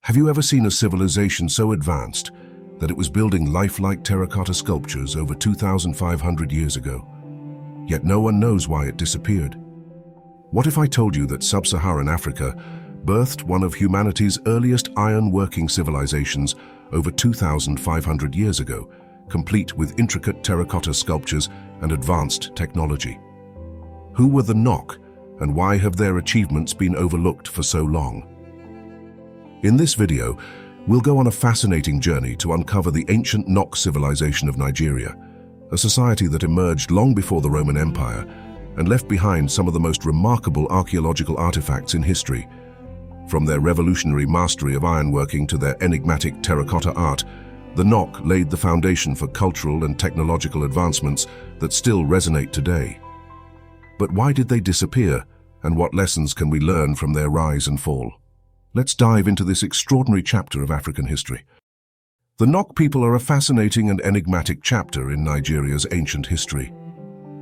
Have you ever seen a civilization so advanced that it was building lifelike terracotta sculptures over 2,500 years ago? Yet no one knows why it disappeared. What if I told you that Sub-Saharan Africa birthed one of humanity's earliest iron-working civilizations over 2,500 years ago, complete with intricate terracotta sculptures and advanced technology? Who were the NOK, and why have their achievements been overlooked for so long? In this video, we'll go on a fascinating journey to uncover the ancient NOK civilization of Nigeria, a society that emerged long before the Roman Empire and left behind some of the most remarkable archaeological artifacts in history. From their revolutionary mastery of ironworking to their enigmatic terracotta art, the NOK laid the foundation for cultural and technological advancements that still resonate today. But why did they disappear, and what lessons can we learn from their rise and fall? Let's dive into this extraordinary chapter of African history. The NOK people are a fascinating and enigmatic chapter in Nigeria's ancient history.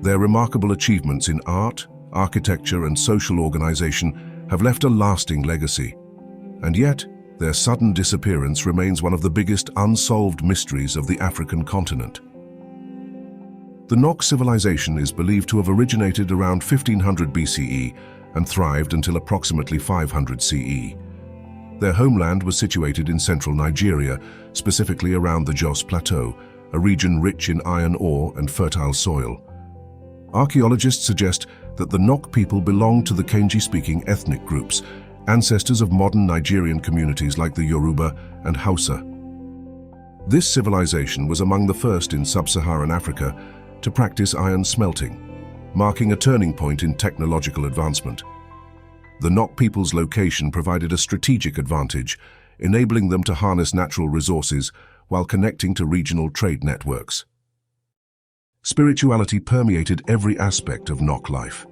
Their remarkable achievements in art, architecture, and social organization have left a lasting legacy. And yet, their sudden disappearance remains one of the biggest unsolved mysteries of the African continent. The NOK civilization is believed to have originated around 1500 BCE and thrived until approximately 500 CE. Their homeland was situated in central Nigeria, specifically around the Jos Plateau, a region rich in iron ore and fertile soil. Archaeologists suggest that the NOK people belonged to the Kenji-speaking ethnic groups, ancestors of modern Nigerian communities like the Yoruba and Hausa. This civilization was among the first in Sub-Saharan Africa to practice iron smelting, marking a turning point in technological advancement. The NOK people's location provided a strategic advantage, enabling them to harness natural resources while connecting to regional trade networks. Spirituality permeated every aspect of NOK life.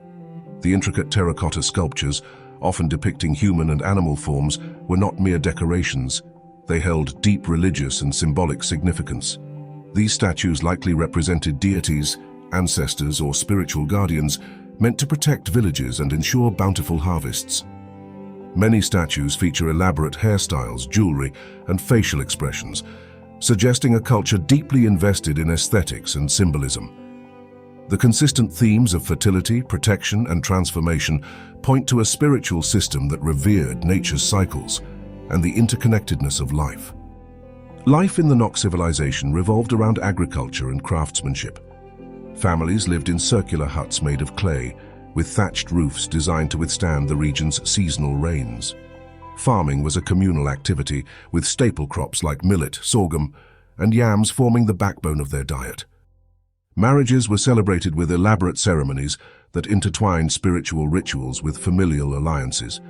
The intricate terracotta sculptures, often depicting human and animal forms, were not mere decorations. They held deep religious and symbolic significance. These statues likely represented deities, ancestors, or spiritual guardians, meant to protect villages and ensure bountiful harvests. Many statues feature elaborate hairstyles, jewelry, and facial expressions, suggesting a culture deeply invested in aesthetics and symbolism. The consistent themes of fertility, protection, and transformation point to a spiritual system that revered nature's cycles and the interconnectedness of life. Life in the NOK civilization revolved around agriculture and craftsmanship. Families lived in circular huts made of clay, with thatched roofs designed to withstand the region's seasonal rains. Farming was a communal activity, with staple crops like millet, sorghum, and yams forming the backbone of their diet. Marriages were celebrated with elaborate ceremonies that intertwined spiritual rituals with familial alliances.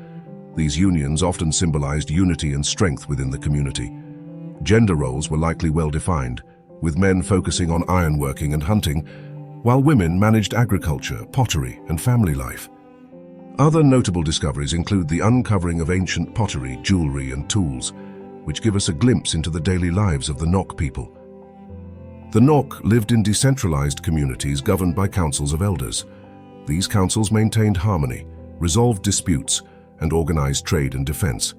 These unions often symbolized unity and strength within the community. Gender roles were likely well defined, with men focusing on ironworking and hunting, while women managed agriculture, pottery, and family life. Other notable discoveries include the uncovering of ancient pottery, jewelry, and tools, which give us a glimpse into the daily lives of the NOK people. The NOK lived in decentralized communities governed by councils of elders. These councils maintained harmony, resolved disputes, and organized trade and defense.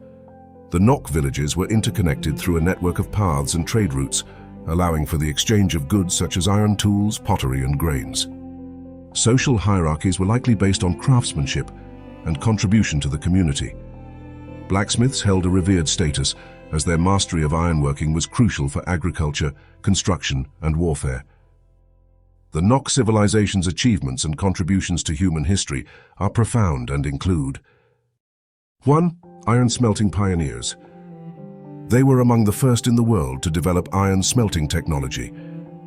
The NOK villages were interconnected through a network of paths and trade routes, allowing for the exchange of goods such as iron tools, pottery, and grains. Social hierarchies were likely based on craftsmanship and contribution to the community. Blacksmiths held a revered status, as their mastery of ironworking was crucial for agriculture, construction, and warfare. The NOK civilization's achievements and contributions to human history are profound and include: 1. Iron-smelting pioneers. They were among the first in the world to develop iron-smelting technology,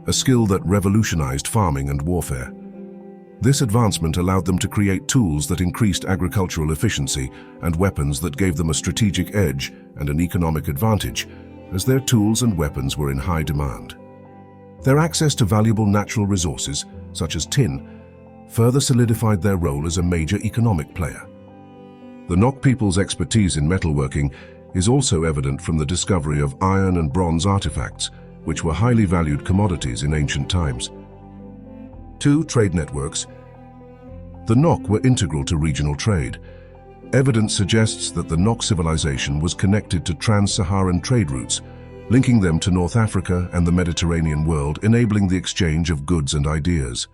a skill that revolutionized farming and warfare. This advancement allowed them to create tools that increased agricultural efficiency and weapons that gave them a strategic edge and an economic advantage, as their tools and weapons were in high demand. Their access to valuable natural resources, such as tin, further solidified their role as a major economic player. The NOK people's expertise in metalworking is also evident from the discovery of iron and bronze artifacts, which were highly valued commodities in ancient times. 2. Trade networks. The NOK were integral to regional trade. Evidence suggests that the NOK civilization was connected to trans-Saharan trade routes, linking them to North Africa and the Mediterranean world, enabling the exchange of goods and ideas.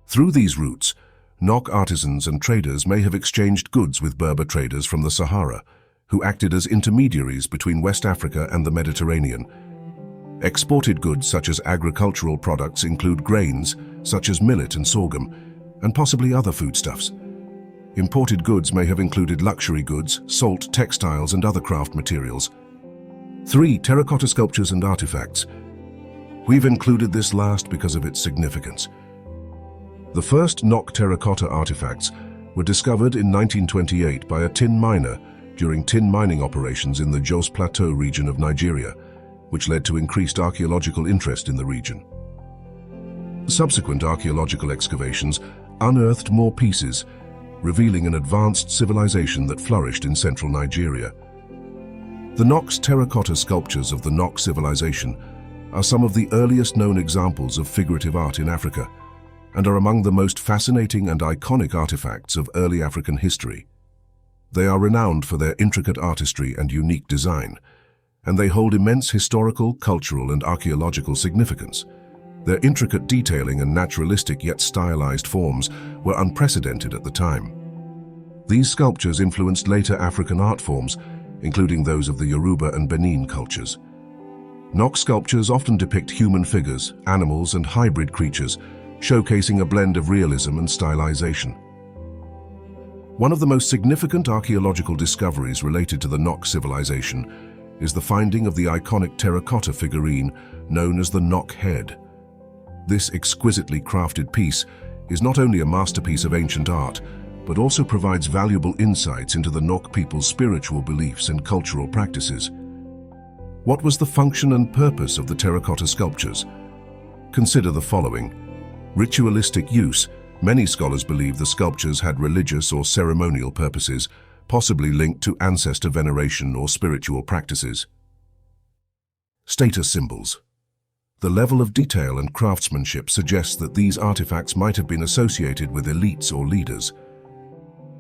Through these routes, NOK artisans and traders may have exchanged goods with Berber traders from the Sahara, who acted as intermediaries between West Africa and the Mediterranean. Exported goods such as agricultural products include grains, such as millet and sorghum, and possibly other foodstuffs. Imported goods may have included luxury goods, salt, textiles, and other craft materials. 3. Terracotta sculptures and artifacts. We've included this last because of its significance. The first NOK terracotta artifacts were discovered in 1928 by a tin miner during tin mining operations in the Jos Plateau region of Nigeria, which led to increased archaeological interest in the region. Subsequent archaeological excavations unearthed more pieces, revealing an advanced civilization that flourished in central Nigeria. The NOK's terracotta sculptures of the NOK civilization are some of the earliest known examples of figurative art in Africa, and are among the most fascinating and iconic artifacts of early African history. They are renowned for their intricate artistry and unique design, and they hold immense historical, cultural, and archaeological significance. Their intricate detailing and naturalistic yet stylized forms were unprecedented at the time. These sculptures influenced later African art forms, including those of the Yoruba and Benin cultures. NOK sculptures often depict human figures, animals, and hybrid creatures, showcasing a blend of realism and stylization. One of the most significant archaeological discoveries related to the NOK civilization is the finding of the iconic terracotta figurine known as the NOK head. This exquisitely crafted piece is not only a masterpiece of ancient art, but also provides valuable insights into the NOK people's spiritual beliefs and cultural practices. What was the function and purpose of the terracotta sculptures? Consider the following. Ritualistic use. Many scholars believe the sculptures had religious or ceremonial purposes, possibly linked to ancestor veneration or spiritual practices. Status symbols. The level of detail and craftsmanship suggests that these artifacts might have been associated with elites or leaders.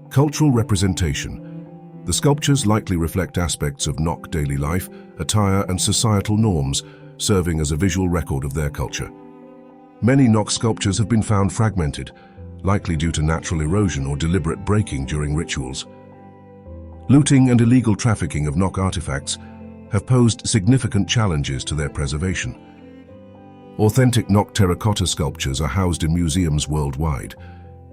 Cultural representation. The sculptures likely reflect aspects of NOK daily life, attire, and societal norms, serving as a visual record of their culture. Many NOK sculptures have been found fragmented, likely due to natural erosion or deliberate breaking during rituals. Looting and illegal trafficking of NOK artifacts have posed significant challenges to their preservation. Authentic NOK terracotta sculptures are housed in museums worldwide,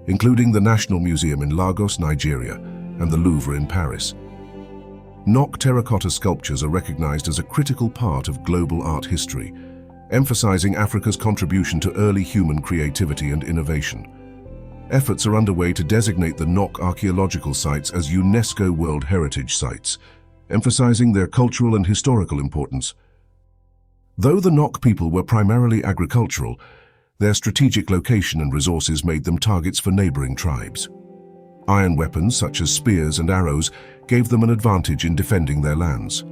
including the National Museum in Lagos, Nigeria, and the Louvre in Paris. NOK terracotta sculptures are recognized as a critical part of global art history, emphasizing Africa's contribution to early human creativity and innovation. Efforts are underway to designate the NOK archaeological sites as UNESCO World Heritage Sites, emphasizing their cultural and historical importance. Though the NOK people were primarily agricultural, their strategic location and resources made them targets for neighboring tribes. Iron weapons such as spears and arrows gave them an advantage in defending their lands.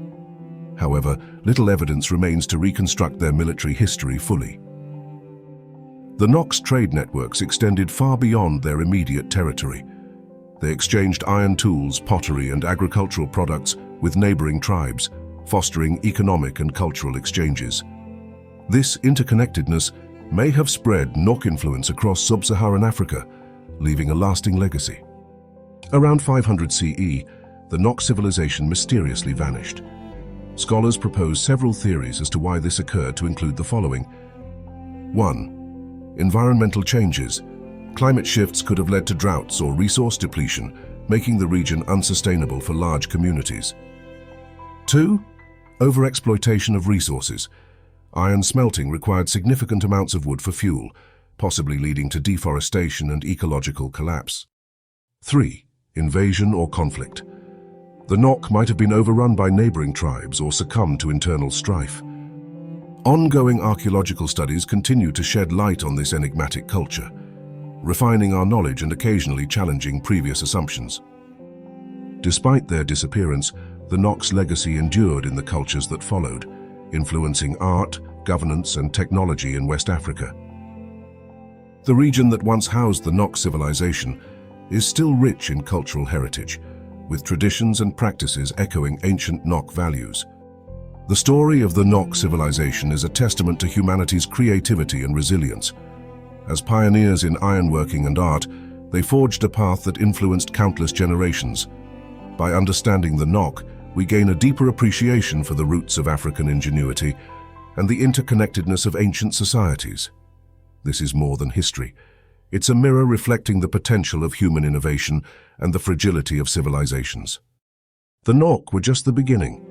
However, little evidence remains to reconstruct their military history fully. The NOK's trade networks extended far beyond their immediate territory. They exchanged iron tools, pottery, and agricultural products with neighboring tribes, fostering economic and cultural exchanges. This interconnectedness may have spread NOK influence across Sub-Saharan Africa, leaving a lasting legacy. Around 500 CE, the NOK civilization mysteriously vanished. Scholars propose several theories as to why this occurred, to include the following. 1. Environmental changes. Climate shifts could have led to droughts or resource depletion, making the region unsustainable for large communities. 2. Overexploitation of resources. Iron smelting required significant amounts of wood for fuel, possibly leading to deforestation and ecological collapse. 3. Invasion or conflict. The NOK might have been overrun by neighboring tribes or succumbed to internal strife. Ongoing archaeological studies continue to shed light on this enigmatic culture, refining our knowledge and occasionally challenging previous assumptions. Despite their disappearance, the NOK's legacy endured in the cultures that followed, influencing art, governance, and technology in West Africa. The region that once housed the NOK civilization is still rich in cultural heritage, with traditions and practices echoing ancient NOK values. The story of the NOK civilization is a testament to humanity's creativity and resilience. As pioneers in ironworking and art, they forged a path that influenced countless generations. By understanding the NOK, we gain a deeper appreciation for the roots of African ingenuity and the interconnectedness of ancient societies. This is more than history. It's a mirror reflecting the potential of human innovation and the fragility of civilizations. The NOK were just the beginning.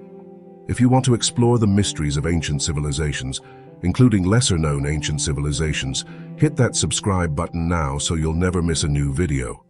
If you want to explore the mysteries of ancient civilizations, including lesser-known ancient civilizations, hit that subscribe button now so you'll never miss a new video.